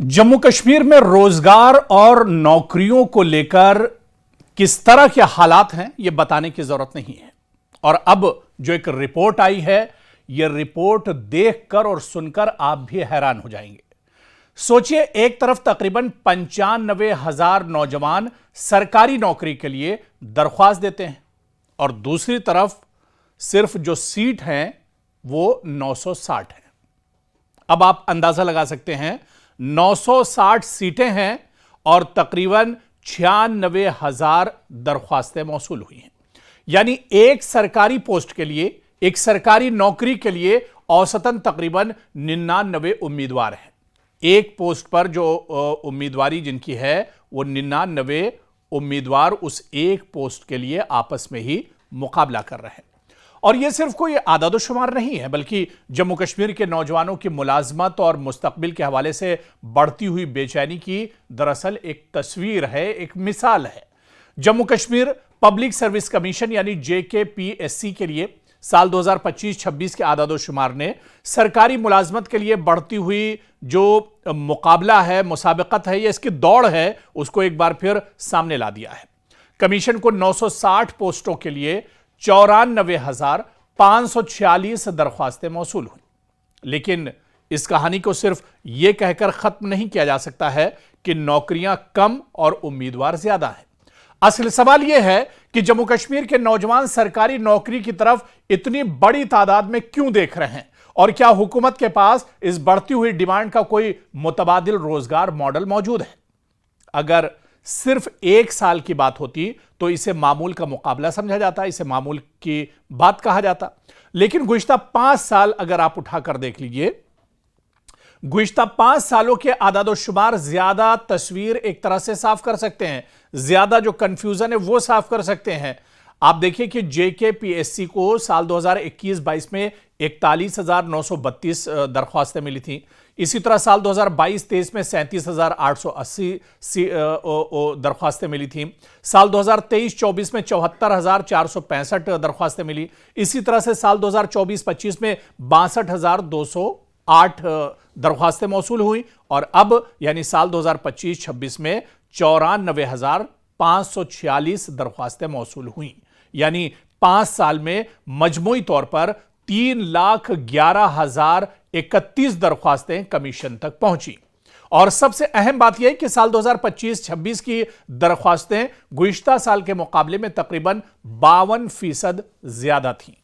जम्मू कश्मीर में रोजगार और नौकरियों को लेकर किस तरह के हालात हैं यह बताने की जरूरत नहीं है। और अब जो एक रिपोर्ट आई है, यह रिपोर्ट देखकर और सुनकर आप भी हैरान हो जाएंगे। सोचिए, एक तरफ तकरीबन 95,000 नौजवान सरकारी नौकरी के लिए दरख्वास्त देते हैं और दूसरी तरफ सिर्फ जो सीट हैं वो 960 है। अब आप अंदाजा लगा सकते हैं, 960 सीटें हैं और तकरीबन 96,000 दरख्वास्तें मौसूल हुई हैं। यानी एक सरकारी पोस्ट के लिए, एक सरकारी नौकरी के लिए औसतन तकरीबन 99 उम्मीदवार हैं। एक पोस्ट पर जो उम्मीदवारी जिनकी है वो 99 उम्मीदवार उस एक पोस्ट के लिए आपस में ही मुकाबला कर रहे हैं। और यह सिर्फ कोई आदादोशुमार नहीं है, बल्कि जम्मू कश्मीर के नौजवानों की मुलाजमत और मुस्तकबिल के हवाले से बढ़ती हुई बेचैनी की दरअसल एक तस्वीर है, एक मिसाल है। Jammu Kashmir public service commission यानी JKPSC के लिए साल 2025-26 के आदादोशुमार ने सरकारी मुलाजमत के लिए बढ़ती हुई जो मुकाबला है, मुसाबकत है, या इसकी दौड़ है, उसको एक बार फिर सामने ला दिया है। कमीशन को 960 पोस्टों के लिए 94,546 दरख्वास्तें मौसूल हुई। लेकिन इस कहानी को सिर्फ यह कहकर खत्म नहीं किया जा सकता है कि नौकरियां कम और उम्मीदवार ज्यादा हैं। असल सवाल यह है कि जम्मू कश्मीर के नौजवान सरकारी नौकरी की तरफ इतनी बड़ी तादाद में क्यों देख रहे हैं, और क्या हुकूमत के पास इस बढ़ती हुई डिमांड का कोई मुतबादिल रोजगार मॉडल मौजूद है। अगर सिर्फ एक साल की बात होती तो इसे मामूल का मुकाबला समझा जाता, इसे मामूल की बात कहा जाता। लेकिन गुज़िश्ता 5 साल अगर आप उठाकर देख लीजिए, गुज़िश्ता 5 सालों के आदादोशुमार ज्यादा तस्वीर एक तरह से साफ कर सकते हैं, ज्यादा जो कंफ्यूजन है वो साफ कर सकते हैं। आप देखिए कि JKPSC को साल 2021-22 में 41,932 दरख्वास्तें मिली थी। इसी तरह साल 2022-23 में 37,880 दरख्वास्तें मिली थी। साल 2023-24 में 74,465 दरख्वास्तें मिली। इसी तरह से साल 2024-25 में 62,208 दरख्वास्तें मौसूल हुई और अब यानी साल 2025-26 में 94,546 दरख्वास्तें मौसूल हुई। यानी 5 साल में मजमूई तौर पर 3,11,031 दरख्वास्तें कमीशन तक पहुंची। और सबसे अहम बात यह है कि साल 2025-26 की दरख्वास्तें गुज़िश्ता साल के मुकाबले में तकरीबन 52% ज्यादा थीं।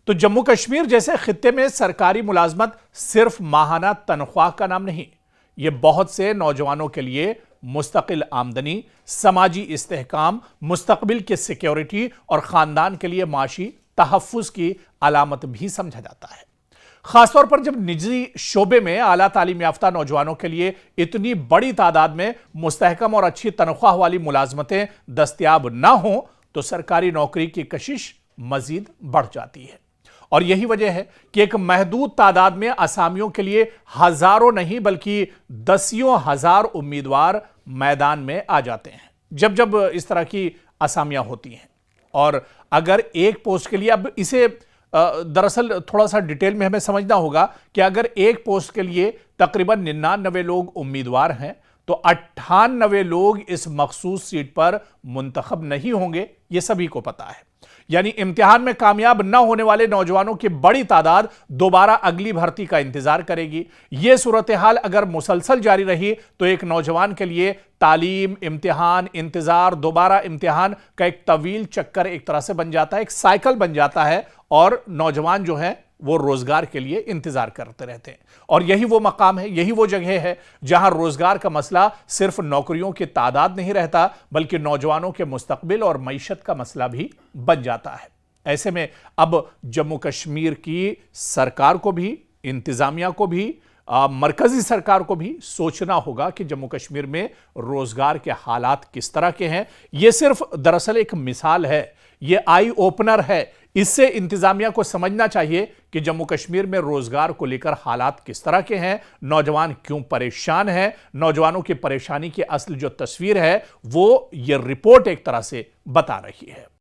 तो जम्मू कश्मीर जैसे खित्ते में सरकारी मुलाजमत सिर्फ माहाना तनख्वाह का नाम नहीं, यह बहुत से नौजवानों के लिए मुस्तकिल आमदनी, समाजी इस्तेहकाम, मुस्तकबिल की सिक्योरिटी और खानदान के लिए माशी तहफ़्फ़ुज़ की अलामत भी समझा जाता है। खासतौर पर जब निजी शोबे में आला तालीम याफ्ता नौजवानों के लिए इतनी बड़ी तादाद में मुस्तहकम और अच्छी तनख्वाह वाली मुलाजमतें दस्तयाब ना हो तो सरकारी नौकरी की कशिश मजीद बढ़ जाती है। और यही वजह है कि एक महदूद तादाद में असामियों के लिए हजारों नहीं बल्कि दसियों हजार उम्मीदवार मैदान में आ जाते हैं जब जब इस तरह की असामियां होती हैं। और अगर एक पोस्ट के लिए, अब इसे दरअसल थोड़ा सा डिटेल में हमें समझना होगा कि अगर एक पोस्ट के लिए तकरीबन 99 लोग उम्मीदवार हैं तो 98 लोग इस मखसूस सीट पर मुंतखब नहीं होंगे, यह सभी को पता है। यानी इम्तिहान में कामयाब न होने वाले नौजवानों की बड़ी तादाद दोबारा अगली भर्ती का इंतजार करेगी। यह सूरत हाल अगर मुसलसल जारी रही तो एक नौजवान के लिए तालीम, इम्तिहान, इंतजार, दोबारा इम्तिहान का एक तवील चक्कर एक तरह से बन जाता है, एक साइकिल बन जाता है और नौजवान जो है वो रोजगार के लिए इंतजार करते रहते हैं। और यही वो मकाम है, यही वो जगह है जहां रोजगार का मसला सिर्फ नौकरियों की तादाद नहीं रहता बल्कि नौजवानों के मुस्तकबिल और मईशत का मसला भी बन जाता है। ऐसे में अब जम्मू कश्मीर की सरकार को भी, इंतजामिया को भी, मरकजी सरकार को भी सोचना होगा कि जम्मू कश्मीर में रोजगार के हालात किस तरह के हैं। यह सिर्फ दरअसल एक मिसाल है, यह आई ओपनर है। इससे इंतजामिया को समझना चाहिए कि जम्मू कश्मीर में रोजगार को लेकर हालात किस तरह के हैं, नौजवान क्यों परेशान हैं, नौजवानों की परेशानी की असल जो तस्वीर है वो ये रिपोर्ट एक तरह से बता रही है।